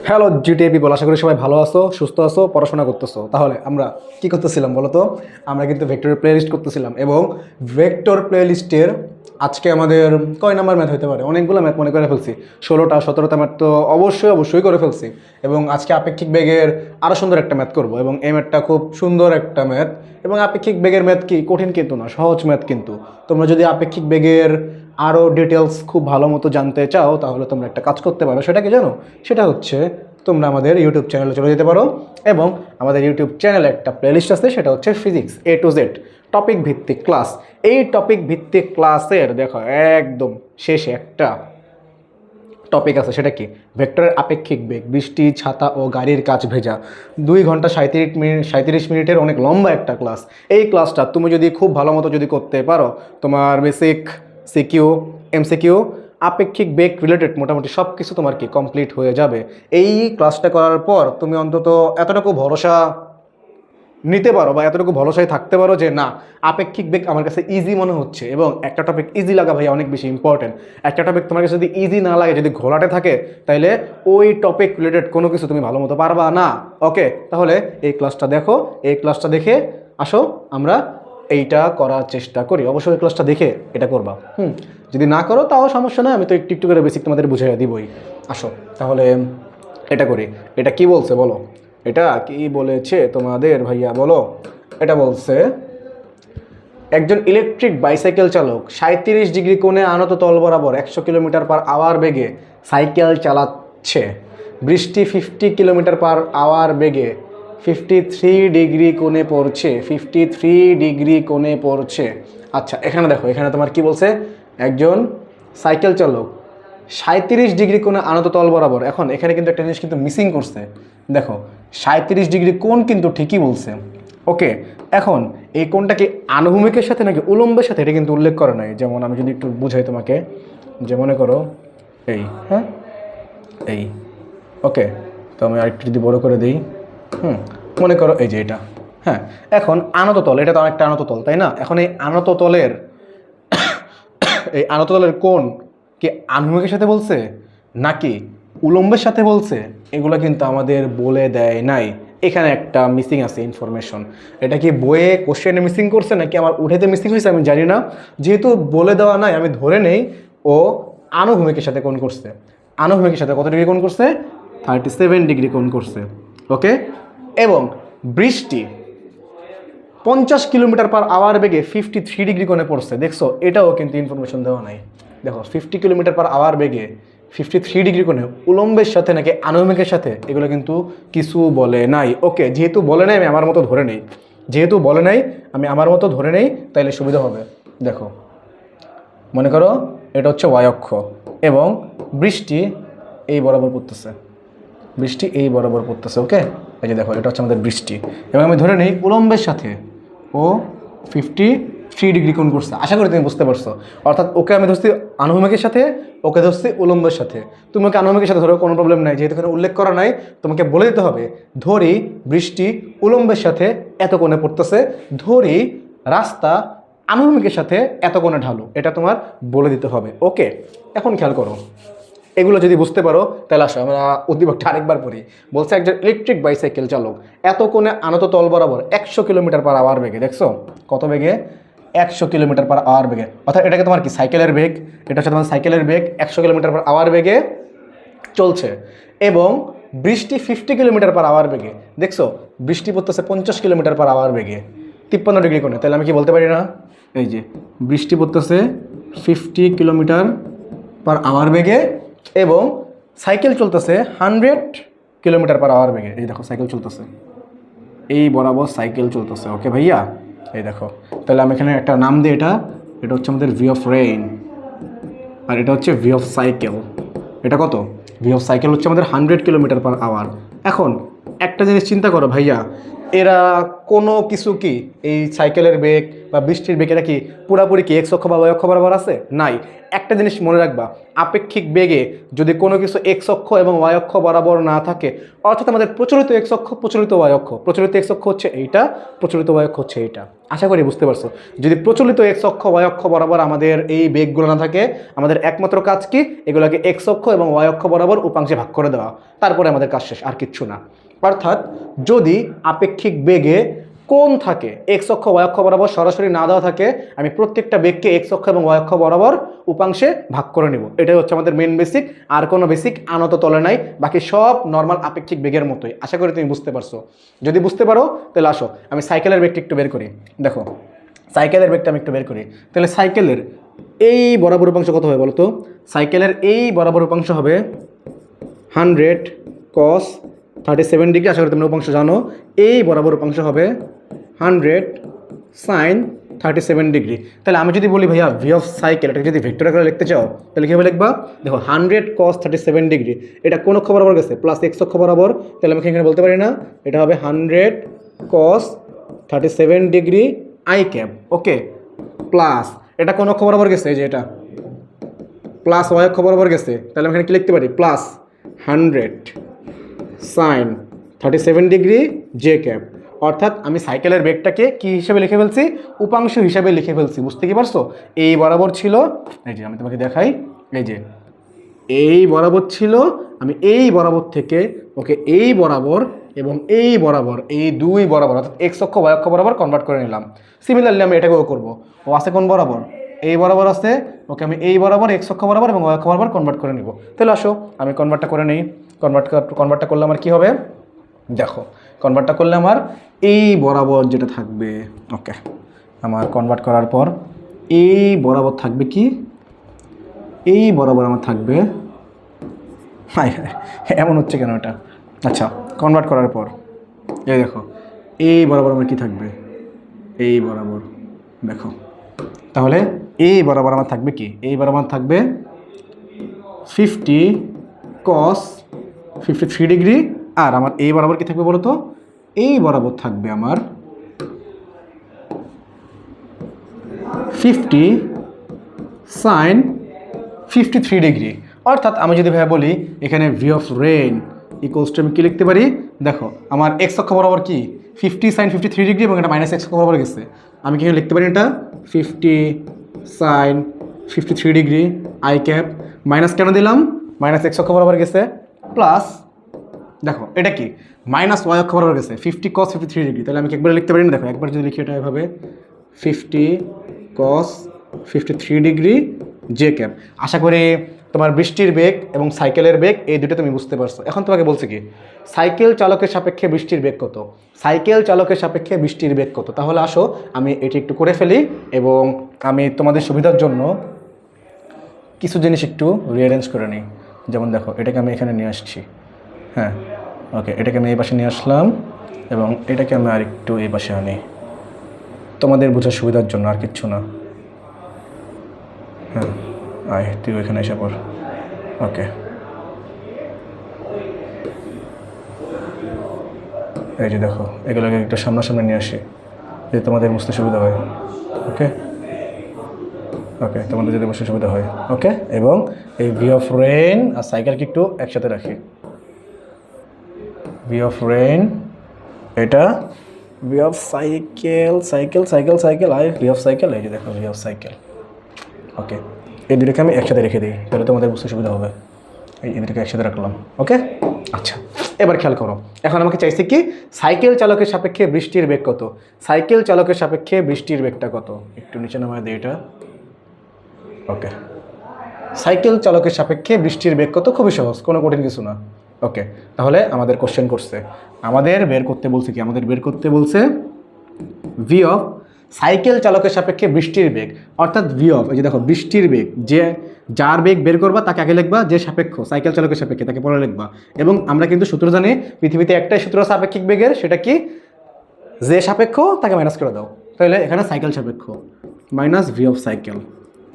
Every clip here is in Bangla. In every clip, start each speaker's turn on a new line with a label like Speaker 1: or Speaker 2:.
Speaker 1: হ্যালো জিটিএ পিপল, আশা করি সবাই ভালো আছো, সুস্থ আছো, পড়াশোনা করতেছো। তাহলে আমরা কি করতেছিলাম বলো তো? আমরা কিন্তু ভেক্টরের প্লেলিস্ট করতেছিলাম এবং ভেক্টর প্লেলিস্টের আজকে আমাদের কয় নাম্বার ম্যাথ হতে পারে? অনেকগুলো ম্যাথ মনে করে ফেলছি, 16টা 17টা ম্যাথ তো অবশ্যই করে ফেলছি। এবং আজকে আপেক্ষিক বেগের আরও সুন্দর একটা ম্যাথ করব এবং এই ম্যাথটা খুব সুন্দর একটা ম্যাথ। এবং আপেক্ষিক বেগের ম্যাথ কি কঠিন কিন্তু না, সহজ ম্যাথ। কিন্তু তোমরা যদি আপেক্ষিক বেগের আরও ডিটেলস খুব ভালো মতো জানতে চাও তাহলে তোমরা একটা কাজ করতে পারো। সেটা কি জানো? সেটা হচ্ছে তোমরা আমাদের ইউটিউব চ্যানেলে চলে যেতে পারো এবং আমাদের ইউটিউব চ্যানেলে একটা প্লেলিস্ট আছে, সেটা হচ্ছে physics A to Z topic ভিত্তিক ক্লাস। এই টপিক ভিত্তিক ক্লাসের দেখো একদম শেষে একটা টপিক আছে, সেটা কি? ভেক্টরের আপেক্ষিক বেগ, বৃষ্টি, ছাতা ও গাড়ির কাচ ভেজা। 2 ঘন্টা 37 মিনিটের অনেক লম্বা একটা ক্লাস। এই ক্লাসটা তুমি যদি খুব ভালো মতো যদি করতে পারো, তোমার বেসিক সিকিউ, এমসিকিউ, আপেক্ষিক বেগ রিলেটেড মোটামুটি সব কিছু তোমার কি কমপ্লিট হয়ে যাবে। এই ক্লাসটা করার পর তুমি অন্তত এতটুকু ভরসা নিতে পারো বা এতটুকু ভরসায় থাকতে পারো যে না, আপেক্ষিক বেগ আমার কাছে ইজি মনে হচ্ছে। এবং একটা টপিক ইজি লাগা ভাই অনেক বেশি ইম্পর্টেন্ট। একটা টপিক তোমার কাছে যদি ইজি না লাগে, যদি ঘোলাটে থাকে, তাহলে ওই টপিক রিলেটেড কোনো কিছু তুমি ভালো মতো পারবা না। ওকে, তাহলে এই ক্লাসটা দেখো, এই ক্লাসটা দেখে আসো আমরা এইটা করার চেষ্টা করি। অবশ্যই এই ক্লাসটা দেখে এটা করবা। যদি না করো তাও সমস্যা নয়, আমি তো একটু একটু করে বেসিক তোমাদের বুঝিয়ে দিবই। আসো তাহলে এটা করি। এটা কি বলছে বলো? এটা কি বলেছে তোমাদের ভাইয়া বলো? এটা বলছে একজন ইলেকট্রিক বাইসাইকেল চালক 37 ডিগ্রি কোণে আনত তল বরাবর 100 কিলোমিটার/আওয়ার বেগে সাইকেল চালাচ্ছে। বৃষ্টি 50 কিলোমিটার/আওয়ার বেগে 53 ডিগ্রি কোণে পড়ছে। 53 ডিগ্রি কোণে পড়ছে। আচ্ছা, এখানে দেখো, এখানে তোমার কি বলছে? একজন সাইকেল চালক 37 ডিগ্রি কোণে আনত তল বরাবর। এখন এখানে কিন্তু একটা জিনিস কিন্তু মিসিং করছে। দেখো, 37 ডিগ্রি কোণ কিন্তু ঠিকই বলছে। ওকে, এখন এই কোণটা কি আনুভূমিকের সাথে নাকি উলম্বের সাথে এটা কিন্তু উল্লেখ করে নাই। যেমন আমি যদি একটু বুঝাই তোমাকে, যে মনে করো এই, হ্যাঁ এই, ওকে, তো আমি আরেকটু যদি বড় করে দিই, মনে করো এই যে এটা, হ্যাঁ। এখন আনত তল, এটা তো অনেকটা আনত তল, তাই না? এখন এই আনত তলের এই আনত তলের কোণ কি আনুভূমিকের সাথে বলছে নাকি উলম্বের সাথে বলছে, এগুলো কিন্তু আমাদের বলে দেয় নাই। এখানে একটা মিসিং আছে ইনফরমেশন। এটা কি বইয়ে কোশ্চেনে মিসিং করছে নাকি আমার উঠেতে মিসিং হয়েছে আমি জানি না। যেহেতু বলে দেওয়া নাই, আমি ধরে নেই ও আনুভূমিকের সাথে কোণ করছে। আনুভূমিকের সাথে কত ডিগ্রি কোণ করছে? 37 ডিগ্রি কোণ করছে। ওকে, এবং বৃষ্টি 50 কিলোমিটার/আওয়ার বেগে 53 ডিগ্রি কোণে পড়ছে। দেখছো, এটাও কিন্তু ইনফরমেশন দেওয়া নাই। দেখো, 50 কিলোমিটার/আওয়ার বেগে 53 ডিগ্রি কোণে উলম্বের সাথে নাকি আনুভূমিকের সাথে, এগুলো কিন্তু কিছু বলে নাই। ওকে, যেহেতু বলে নাই আমি আমার মতো ধরে নেই, যেহেতু বলে নাই আমি আমার মতো ধরে নেই, তাইলে সুবিধা হবে। দেখো, মনে করো এটা হচ্ছে ওয়াই অক্ষ এবং বৃষ্টি এই বরাবর পড়তেছে, বৃষ্টি এই বরাবর পড়তেছে। ওকে, এই যে দেখো, এটা হচ্ছে আমাদের বৃষ্টি এবং আমি ধরে নেই উলম্বের সাথে ও 53 ডিগ্রি কোণ করছে। আশা করি তুমি বুঝতে পারছো। অর্থাৎ ওকে আমি ধরছি আনুভূমিকের সাথে, ওকে ধরছি উলম্বের সাথে। তুমি ওকে আনুভূমিকের সাথে ধরো, কোনো প্রবলেম নাই, যেহেতু এখানে উল্লেখ করা নাই। তোমাকে বলে দিতে হবে, ধরি বৃষ্টি উলম্বের সাথে এত কোণে পড়তেছে, ধরি রাস্তা আনুভূমিকের সাথে এত কোণে ঢালু, এটা তোমার বলে দিতে হবে। ওকে, এখন খেয়াল করো, এগুলো যদি বুঝতে পারো তাহলে আসো আমরা উদ্দীপকটা আরেকবার পড়ি। বলছে একজন ইলেকট্রিক বাইসাইকেল চালক এত কোণে আনত তল বরাবর 100 কিলোমিটার/আওয়ার বেগে, দেখছো কত বেগে? 100 কিলোমিটার/আওয়ার বেগে। অর্থাৎ এটাকে তোমার কি সাইকেলের বেগ, এটা হচ্ছে তোমার সাইকেলের বেগ 100 কিলোমিটার/আওয়ার বেগে চলছে। এবং বৃষ্টি 50 কিলোমিটার/আওয়ার বেগে, দেখছো বৃষ্টি পড়তেছে 50 কিলোমিটার/আওয়ার বেগে 53 ডিগ্রি কোণে। তাহলে আমি কি বলতে পারি না, এই যে বৃষ্টি পড়তেছে 50 কিলোমিটার/আওয়ার বেগে এবং সাইকেল চলতেছে 100 কিলোমিটার/আওয়ার বেগে। এই দেখো সাইকেল চলতেছে, এই বরাবর সাইকেল চলতেছে। ওকে ভাইয়া, এই দেখো, তাহলে আমি এখানে একটা নাম দিই, এটা এটা হচ্ছে আমাদের ভি অফ রেইন আর এটা হচ্ছে ভি অফ সাইকেল। এটা কত? ভি অফ সাইকেল হচ্ছে আমাদের 100 কিলোমিটার/আওয়ার। এখন একটা জিনিস চিন্তা করো ভাইয়া, এরা কোনো কিছু কি এই সাইকেলের বেগ বা বৃষ্টির বেগ এটা কি পুরাপুরি কি এক্স অক্ষ বা ওয়াই অক্ষ বরাবর আছে? নাই। একটা জিনিস মনে রাখবা, আপেক্ষিক বেগে যদি কোনো কিছু এক্স অক্ষ এবং ওয়াই অক্ষ বরাবর না থাকে, অর্থাৎ আমাদের প্রচলিত এক্স অক্ষ, প্রচলিত ওয়াই অক্ষ, প্রচলিত এক্স অক্ষ হচ্ছে এইটা, প্রচলিত ওয়াই অক্ষ হচ্ছে এইটা। আশা করি বুঝতে পারছো। যদি প্রচলিত এক্স অক্ষ ওয়াই অক্ষ বরাবর আমাদের এই বেগগুলো না থাকে, আমাদের একমাত্র কাজ কি, এগুলোকে এক্স অক্ষ এবং ওয়াই অক্ষ বরাবর উপাংশে ভাগ করে দেওয়া, তারপরে আমাদের কাজ শেষ, আর কিচ্ছু না। অর্থাৎ যদি আপেক্ষিক বেগে কোণ থাকে এক্স অক্ষ ওয়াই অক্ষ বরাবর সরাসরি না দেওয়া থাকে, আমি প্রত্যেকটা বেগকে এক্স অক্ষ এবং ওয়াই অক্ষ বরাবর উপাংশে ভাগ করে নেব। এটাই হচ্ছে আমাদের মেন বেসিক, আর কোনো বেসিক আনত তলে নাই, বাকি সব নর্মাল আপেক্ষিক বেগের মতোই। আশা করি তুমি বুঝতে পারছো। যদি বুঝতে পারো তাহলে আসো আমি সাইকেলের বেগটা একটু বের করি। দেখো সাইকেলের বেগটা আমি একটু বের করি। তাহলে সাইকেলের এই বরাবর উপাংশ কত হবে বলো তো? সাইকেলের এই বরাবর উপাংশ হবে 100 cos 37 ডিগ্রি। আশা করি তোমরা উপাংশ জানো। এই বরাবর উপাংশ হবে 100 sin 37 ডিগ্রি। তাহলে আমি যদি বলি ভাইয়া ভি অফ সাইকেল, এটাকে যদি ভেক্টর আকারে লিখতে চাও তাহলে কীভাবে লিখবা? দেখো 100 cos 37 ডিগ্রি, এটা কোন অক্ষ বরাবর গেছে? প্লাস এক্স অক্ষ বরাবর। তাহলে আমি এখানে বলতে পারি না, এটা হবে 100 cos 37 degree I cap, okay, plus এটা কোন অক্ষ বরাবর গেছে? এই যে এটা প্লাস ওয়াই অক্ষ বরাবর গেছে। তাহলে আমি এখানে কি লিখতে পারি? Plus 100 sin 37 degree J cap. অর্থাৎ আমি সাইকেলের বেগটাকে কি হিসেবে লিখে ফেলছি? উপাংশ হিসেবে লিখে ফেলছি। বুঝতে কি পারছো? এই বরাবর ছিল, এই যে আমি তোমাকে দেখাই, এই যে এই বরাবর ছিল, আমি এই বরাবর থেকে ওকে এই বরাবর এবং এই বরাবর, এই দুই বরাবর অর্থাৎ এক্স অক্ষ ওয়াই অক্ষ বরাবর কনভার্ট করে নিলাম। সিমিলারলি আমি এটাকেও করবো। ও আছে কোন বরাবর? এই বরাবর আছে, ওকে আমি এই বরাবর এক্স অক্ষ বরাবর এবং ওয়াই অক্ষ বরাবর কনভার্ট করে নিব। তাহলে আসো আমি কনভার্টটা করে নিই। কনভার্টটা করলে আমার কি হবে? দেখো কনভার্টটা করলে আমার এই বরাবর যেটা থাকবে, ওকে, আমার কনভার্ট করার পর এই বরাবর থাকবে কি? এই বরাবর আমার থাকবে, হাই হাই এমন হচ্ছে কেন এটা? আচ্ছা, কনভার্ট করার পর এই দেখো এই বরাবর আমার কি থাকবে? এই বরাবর দেখো, তাহলে এই বরাবর আমার থাকবে কি? এই বরাবর থাকবে 50 cos 53 ডিগ্রি। আর আমার এই বরাবর কি থাকবে বলো তো? এই বরাবর থাকবে আমার 50 sin 53 ডিগ্রি। অর্থাৎ আমি যদি ভাই বলি এখানে V of rain equals to আমি কী লিখতে পারি? দেখো আমার এক্স অক্ষ বরাবর কি 50 sin 53 ডিগ্রি এবং এটা মাইনাস এক্স অক্ষ বরাবর গেছে। আমি কি লিখতে পারি? এটা 50 sin 53 degree I cap, minus কেন দিলাম? মাইনাস এক্স অক্ষ বরাবর গেছে, প্লাস দেখো এটা কি মাইনাস ওয়াই অক্ষ বরাবর গেছে 50 cos 53 ডিগ্রি। তাহলে আমি কি একবার লিখতে পারি না? দেখো একবার যদি লিখি এটা এভাবে 50 cos 53 ডিগ্রি জে ক্যাপ। আশা করি তোমার বৃষ্টির বেগ এবং সাইকেলের বেগ এই দুটো তুমি বুঝতে পারছো। এখন তোমাকে বলছে কি সাইকেল চালকের সাপেক্ষে বৃষ্টির বেগ কত? সাইকেল চালকের সাপেক্ষে বৃষ্টির বেগ কত? তাহলে আসো আমি এটি একটু করে ফেলি এবং আমি তোমাদের সুবিধার জন্য কিছু জিনিস একটু রিঅ্যারেঞ্জ করে নিই। যেমন দেখো এটাকে আমি এখানে নিয়ে আসছি, হ্যাঁ, ওকে, এটাকে আমি এই পাশে নিয়ে আসলাম এবং এটাকে আমি আরেকটু এই পাশে আনি তোমাদের বোঝার সুবিধার জন্য, আর কিচ্ছু না। হ্যাঁ, আয় তুই ওইখানে এসে পড়, ওকে। এই যে দেখো এগুলোকে একটু সামনাসামনি নিয়ে আসি যে তোমাদের বুঝতে সুবিধা হয়, ওকে ওকে, তোমাদের যদি বুঝতে সুবিধা হয়, ওকে। এবং এই ভি অফ রেন আর সাইকেলকে একটু একসাথে রাখি। ভি অফ রেন, এটা V of cycle, cycle cycle cycle, আয় ভি অফ সাইকেল, এই যে দেখো ভি অফ সাইকেল, ওকে। এই দুটোকে আমি একসাথে রেখে দিই, তাহলে তোমাদের বুঝতে সুবিধা হবে। এই দুটোকে একসাথে রাখলাম, ওকে। আচ্ছা, এবার খেয়াল করো, এখন আমাকে চাইছে কি সাইকেল চালকের সাপেক্ষে বৃষ্টির বেগ কত? সাইকেল চালকের সাপেক্ষে বৃষ্টির বেগটা কত? একটু নিচে নামায় দিই এটা, ওকে। সাইকেল চালকের সাপেক্ষে বৃষ্টির বেগ কত? খুবই সহজ, কোনো কঠিন কিছু না, ওকে। তাহলে আমাদের কোশ্চেন করছে, আমাদের বের করতে বলছে কি? আমাদের বের করতে বলছে ভি অফ সাইকেল চালকের সাপেক্ষে বৃষ্টির বেগ, অর্থাৎ ভি অফ, এই যে দেখো বৃষ্টির বেগ, যে যার বেগ বের করবা তাকে আগে লিখবা, যে সাপেক্ষ সাইকেল চালকের সাপেক্ষে তাকে পরে লিখবা। এবং আমরা কিন্তু সূত্র জানি, পৃথিবীতে একটাই সূত্র সাপেক্ষিক বেগের, সেটা কি? যে সাপেক্ষ তাকে মাইনাস করে দাও। তাহলে এখানে সাইকেল সাপেক্ষ minus V of cycle,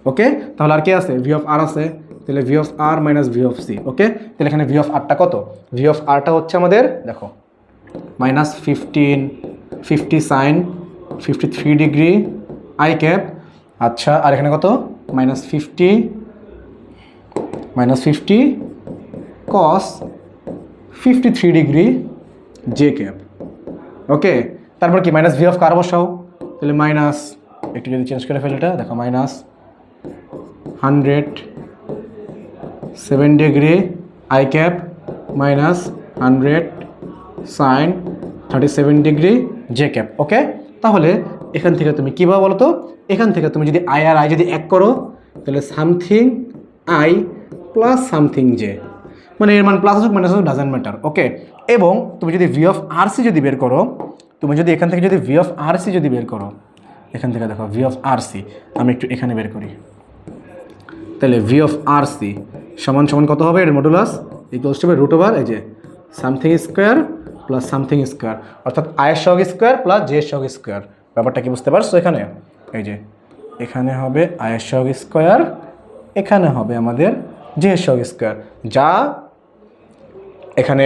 Speaker 1: okay. তাহলে আর কি আছে? ভি অফ আর আছে, তাহলে ভি অফ আর minus V of C, okay. তাহলে এখানে ভি অফ আরটা কত? ভি অফ আরটা হচ্ছে আমাদের দেখো minus 50 sin 53 degree I cap. আচ্ছা, আর এখানে কত -50 cos 53 ডিগ্রি জে ক্যাপ। ওকে, তারপর কি মাইনাস ভি অফ কার বসাও, তাহলে মাইনাস, একটু যদি চেঞ্জ করে ফেলে এটা দেখো, -107 degree I cap minus 100 sine 37 degree J cap. Okay, তাহলে এখান থেকে তুমি কী পাবো বলো তো, এখান থেকে তুমি যদি আই আর আই যদি এক করো তাহলে something I plus something J, মানে এর মান প্লাস আসুক মাইনাস আসুক ডাজেন্ট ম্যাটার। ওকে, এবং তুমি যদি ভি অফ আর সি যদি বের করো, তুমি যদি এখান থেকে যদি ভি অফ আর সি যদি বের করো, এখান থেকে দেখো ভি অফ আর সি, আমি একটু এখানে বের করি, তাহলে ভি অফ আর সি সমান সমান কত হবে, এর মডুলাস ইকুয়ালস টু √, এই যে something square plus something square, অর্থাৎ আয়ের সহগ স্কোয়ার প্লাস জে সহগ স্কোয়ার। ব্যাপারটা কি বুঝতে পারছো? এখানে এই যে এখানে হবে আয়ের সহগ স্কোয়ার, এখানে হবে আমাদের জে সহগ স্কোয়ার, যা এখানে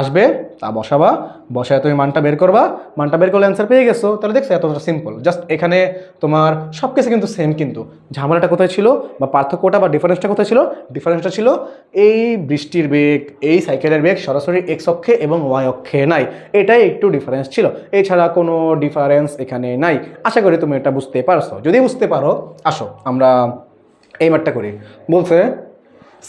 Speaker 1: আসবে তা বসাবা, বসায় তুমি মানটা বের করবা, মানটা বের করলে অ্যান্সার পেয়ে গেছো। তাহলে দেখছো এতটা সিম্পল, জাস্ট এখানে তোমার সব কিছু কিন্তু সেম, কিন্তু ঝামেলাটা কোথায় ছিল বা পার্থক্যটা বা ডিফারেন্সটা কোথায় ছিল? ডিফারেন্সটা ছিল এই বৃষ্টির বেগ, এই সাইকেলের বেগ সরাসরি এক্স অক্ষে এবং ওয়াই অক্ষে নাই, এটাই একটু ডিফারেন্স ছিল, এছাড়া কোনো ডিফারেন্স এখানে নাই। আশা করি তুমি এটা বুঝতে পারছো। যদি বুঝতে পারো আসো আমরা এই মাঠটা করি। বলছে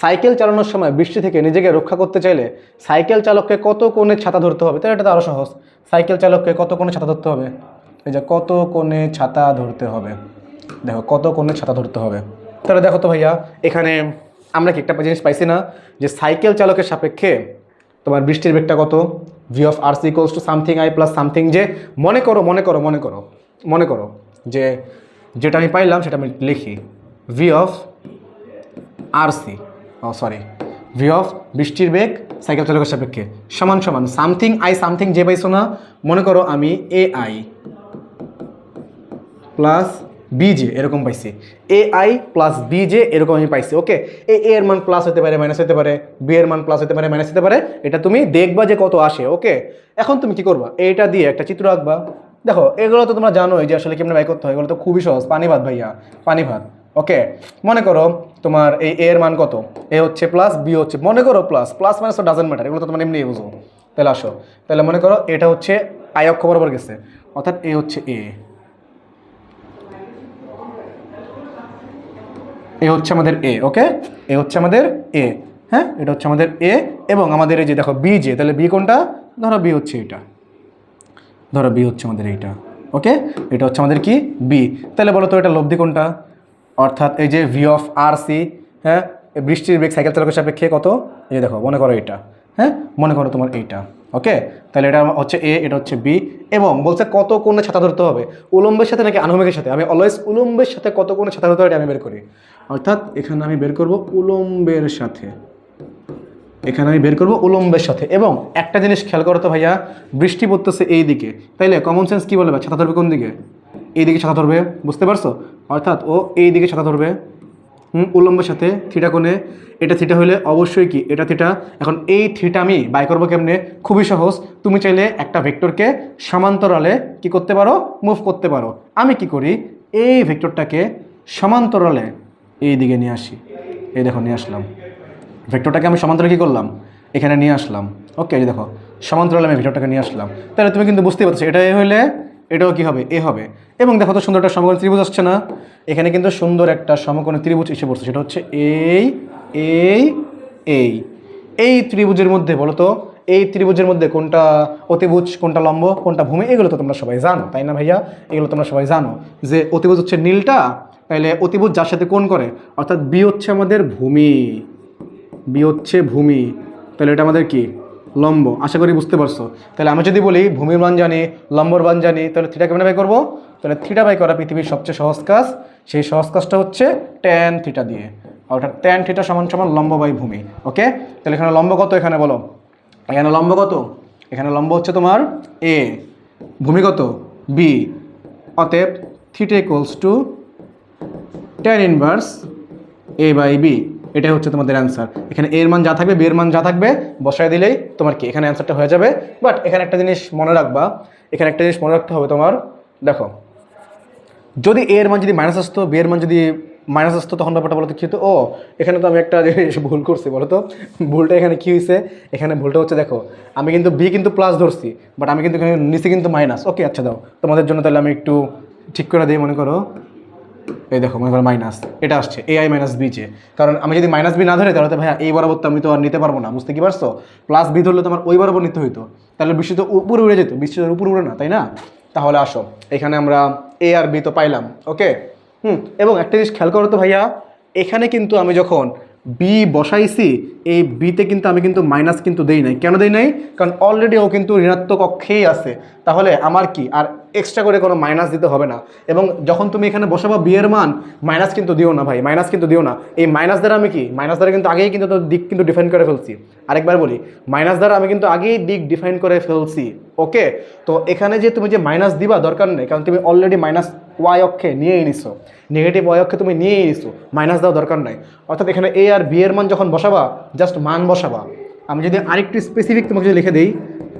Speaker 1: সাইকেল চালানোর সময় বৃষ্টি থেকে নিজেকে রক্ষা করতে চাইলে সাইকেল চালককে কত কোণে ছাতা ধরতে হবে? তাহলে এটা তো আরও সহজ, সাইকেল চালককে কত কোণে ছাতা ধরতে হবে, এই যে কত কোণে ছাতা ধরতে হবে, দেখো কত কোণে ছাতা ধরতে হবে। তাহলে দেখো তো ভাইয়া, এখানে আমরা কি একটা জিনিস পাইছি না, যে সাইকেল চালকের সাপেক্ষে তোমার বৃষ্টির বেগটা কত, V of R C equals to something I plus something J. মনে করো যে যেটা আমি পাইলাম সেটা আমি লিখি, V of R C, V of বৃষ্টির বেগ সাইকেল চালকের সাপেক্ষে সমান সমান সামথিং আই সামথিং জে পাইছো না, মনে করো আমি এ আই প্লাস বিজে এরকম পাইছি, এ আই প্লাস বিজে এরকম আমি পাইছি। ওকে, এর মান প্লাস হতে পারে মাইনাস হতে পারে, বি এর মান প্লাস হতে পারে মাইনাস হতে পারে, এটা তুমি দেখবা যে কত আসে। ওকে, এখন তুমি কি করবা, এইটা দিয়ে একটা চিত্র আঁকবা। দেখো এগুলো তো তোমরা জানোই যে আসলে কেমন বাই করতে হয়, এগুলো তো খুবই সহজ, পানি ভাত ভাইয়া, পানি ভাত। ওকে, মনে করো তোমার এই এর মান কত, এ হচ্ছে প্লাস, বি হচ্ছে মনে করো প্লাস, প্লাস মাইনাস তো ডাজেন্ট ম্যাটার, এগুলো তো তোমার এমনি বুঝো। তাহলে আসো, তাহলে মনে করো এটা হচ্ছে আই অক্ষ বরাবর গেছে, অর্থাৎ এ হচ্ছে এ হচ্ছে আমাদের এ। ওকে, এ হচ্ছে আমাদের এ, হ্যাঁ এটা হচ্ছে আমাদের এ, এবং আমাদের এই যে দেখো বি জে, তাহলে বি কোনটা, ধরো বি হচ্ছে এটা, ধরো বি হচ্ছে আমাদের এইটা। ওকে, এটা হচ্ছে আমাদের কি বি। তাহলে বলো তো এটা লব্ধি কোনটা, অর্থাৎ এই যে ভি অফ আর সি, হ্যাঁ বৃষ্টির বেগ সাইকেল চালকের সাপেক্ষে কত, এই দেখো মনে করো এটা, হ্যাঁ মনে করো তোমার এইটা। ওকে, তাহলে এটা হচ্ছে এ, এটা হচ্ছে বি, এবং বলছে কত কোণে ছাতা ধরতে হবে, উলম্বের সাথে নাকি আনুভূমিকের সাথে। আমি অলওয়েজ উলম্বের সাথে কত কোণে ছাতা ধরতে হবে এটা আমি বের করি, অর্থাৎ এখানে আমি বের করব উলম্বের সাথে, এখানে আমি বের করবো উলম্বের সাথে। এবং একটা জিনিস খেয়াল করো তো ভাইয়া, বৃষ্টি পড়তেছে এই দিকে, তাইলে কমন সেন্স কী বলবে, ছাতা ধরবে কোন দিকে, এই দিকে ছাতা ধরবে, বুঝতে পারছো? অর্থাৎ ও এই দিকে ছাতা ধরবে, উলম্বের সাথে থিটা কোণে, এটা থিটা হলে অবশ্যই কি এটা থিটা। এখন এই থিটা আমি বাই করবো কেমনে, খুবই সহজ, তুমি চাইলে একটা ভেক্টরকে সমান্তরালে কি করতে পারো, মুভ করতে পারো। আমি কি করি, এই ভেক্টরটাকে সমান্তরালে এই দিকে নিয়ে আসি, এই দেখো নিয়ে আসলাম, ভেক্টরটাকে আমি সমান্তরালে কী করলাম, এখানে নিয়ে আসলাম। ওকে, এই দেখো সমান্তরালে আমি ভেক্টরটাকে নিয়ে আসলাম, তাহলে তুমি কিন্তু বুঝতেই পারছো এটা এ হলে এটাও কী হবে, এ হবে। এবং দেখো তো সুন্দর একটা সমকোণী ত্রিভুজ আসছে না, এখানে কিন্তু সুন্দর একটা সমকোণী ত্রিভুজ এসে পড়ছে, সেটা হচ্ছে এই এই এই এই ত্রিভুজের মধ্যে বলো তো, এই ত্রিভুজের মধ্যে কোনটা অতিভুজ, কোনটা লম্ব, কোনটা ভূমি, এগুলো তো তোমরা সবাই জানো তাই না ভাইয়া? এগুলো তোমরা সবাই জানো যে অতিভুজ হচ্ছে নীলটা, তাইলে অতিভুজ যার সাথে কোণ করে, অর্থাৎ বি হচ্ছে আমাদের ভূমি, বি হচ্ছে ভূমি, তাহলে এটা আমাদের কি লম্ব। আশা করি বুঝতে পারছো। তাহলে আমি যদি বলি ভূমির মান জানি, লম্বর মান জানি, তাহলে থিটা কেমন বাই করবো, তাহলে থিটা বাই করা পৃথিবীর সবচেয়ে সহজ কাজ, সেই সহজ কাজটা হচ্ছে ট্যান থিটা দিয়ে, অর্থাৎ ট্যান থিটা সমান সমান লম্ব বাই ভূমি। ওকে, তাহলে এখানে লম্ব কত, এখানে বলো, এখানে লম্ব কত, এখানে লম্ব হচ্ছে তোমার এ, ভূমি কত বি, অতএব theta equals to tan inverse A by B, এটাই হচ্ছে তোমাদের অ্যান্সার। এখানে এর মান যা থাকবে, বি এর মান যা থাকবে বসায় দিলেই তোমার কি এখানে অ্যান্সারটা হয়ে যাবে। বাট এখানে একটা জিনিস মনে রাখবা, এখানে একটা জিনিস মনে রাখতে হবে তোমার, দেখো যদি এ এর মান যদি মাইনাস আসতো, বি এর মান যদি মাইনাস আসতো, তখন ব্যাপারটা বলতো কী হতো, ও এখানে তো আমি একটা জিনিস ভুল করছি, বলো তো ভুলটা এখানে কী হয়েছে, এখানে ভুলটা হচ্ছে দেখো আমি কিন্তু বি কিন্তু প্লাস ধরছি, বাট আমি কিন্তু এখানে নিচে কিন্তু মাইনাস। ওকে আচ্ছা দাও তোমাদের জন্য তাহলে আমি একটু ঠিক করে দিই, মনে করো এই দেখো মনে করো মাইনাস এটা আসছে এ আই মাইনাস বি যে, কারণ আমি যদি মাইনাস বি না ধরে তাহলে তো ভাইয়া এই বরাবর তো আমি তো আর নিতে পারবো না, বুঝতে কি পারছো? প্লাস বি ধরলে তো আমার ওই বরাবর নিতে হইতো, তাহলে বৃষ্টি তো উপরে উড়ে যেত, বৃষ্টি তো উপরে উড়ে না, তাই না? তাহলে আসো এখানে আমরা এ আর বি তো পাইলাম। ওকে এবং একটা জিনিস খেয়াল করো তো ভাইয়া, এখানে কিন্তু আমি যখন বি বসাইছি, এই বিতে কিন্তু আমি কিন্তু মাইনাস কিন্তু দেই নাই। কেন দেই নাই? কারণ অলরেডি ও কিন্তু ঋণাত্মক অক্ষেই আছে, তাহলে আমার কি আর এক্সট্রা করে কোনো মাইনাস দিতে হবে না। এবং যখন তুমি এখানে বসাবো বি এর মান, মাইনাস কিন্তু দিও না ভাই, মাইনাস কিন্তু দিও না। এই মাইনাস দ্বারা আমি কি, মাইনাস দ্বারা কিন্তু আগেই কিন্তু তো দিক কিন্তু ডিফাইন করে ফেলছি। আরেকবার বলি, মাইনাস দ্বারা আমি কিন্তু আগেই দিক ডিফাইন করে ফেলছি। ওকে, তো এখানে যে তুমি যে মাইনাস দিবা দরকার নেই, কারণ তুমি অলরেডি মাইনাস ওয়াই অক্ষে নিয়েই নিছো, নেগেটিভ ওয়াই অক্ষে তুমি নিয়েই নিছো, মাইনাস দেওয়া দরকার নাই। অর্থাৎ এখানে এ আর বি এর মান যখন বসাবা, জাস্ট মান বসাবা। আমি যদি আরেকটু স্পেসিফিক তোমাকে যদি লিখে দিই,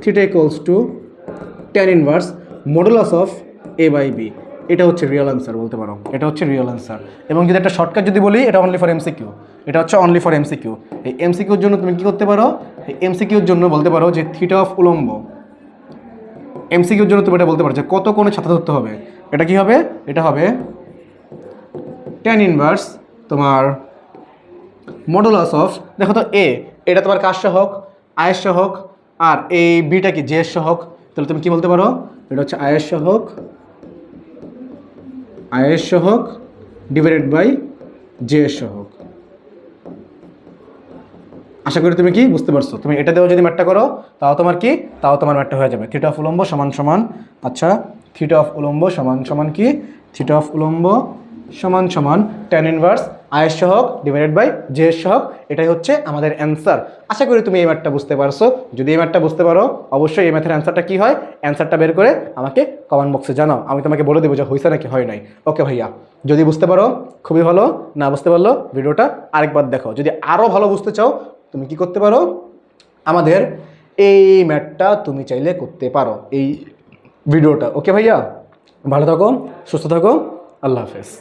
Speaker 1: theta equals to tan inverse modulus of A by B, এটা হচ্ছে রিয়েল অ্যান্সার বলতে পারো, এটা হচ্ছে রিয়েল অ্যান্সার। এবং যদি একটা শর্টকাট যদি বলি, এটা অনলি ফর এমসিকিউ, এটা হচ্ছে অনলি ফর এমসিকিউ। এই এমসিকিউর জন্য তুমি কী করতে পারো, এই এমসিকিউর জন্য বলতে পারো যে থিটা অফ উলম্ব, এমসিকিউর জন্য তুমি এটা বলতে পারো যে কত কোণে ছাতা ধরতে হবে। এটা কি হবে? এটা হবে tan ইনভার্স তোমার মডুলাস অফ, দেখো তো এ, এটা তোমার কার সহগ? আয়ের সহগ। আর এই বিটা কি জে এর সহগ, তাহলে তুমি কি বলতে পারো, এটা হচ্ছে আয়ের সহগ, আয়ের সহগ ডিভাইডেড বাই জে এর সহগ। আশা করি তুমি কি বুঝতে পারছো। তুমি এটা দেওয়া যদি ম্যাটটা করো, তাও তোমার কি, তাও তোমার ম্যাটটা হয়ে যাবে। থিটা অফ উলম্ব সমান সমান, আচ্ছা থিটা অফ উলম্ব সমান সমান কি, থিটা অফ উলম্ব সমান সমান tan ইনভার্স আয়ের সহগ ডিভাইডেড বাই জে এর সহগ, এটাই হচ্ছে আমাদের অ্যান্সার। আশা করি তুমি এই ম্যাথটা বুঝতে পারছো। যদি এই ম্যাথটা বুঝতে পারো, অবশ্যই এই ম্যাথের অ্যান্সারটা কী হয়, অ্যান্সারটা বের করে আমাকে কমেন্ট বক্সে জানাও, আমি তোমাকে বলে দেবো যে হয়েছে নাকি হয় নাই। ওকে ভাইয়া, যদি বুঝতে পারো খুবই ভালো, না বুঝতে পারলো ভিডিওটা আরেকবার দেখো। যদি আরও ভালো বুঝতে চাও, তুমি কি করতে পারো, আমাদের এই ম্যাথটা তুমি চাইলে করতে পারো, এই ভিডিওটা। ওকে ভাইয়া, ভালো থাকো, সুস্থ থাকো, আল্লাহ হাফেজ।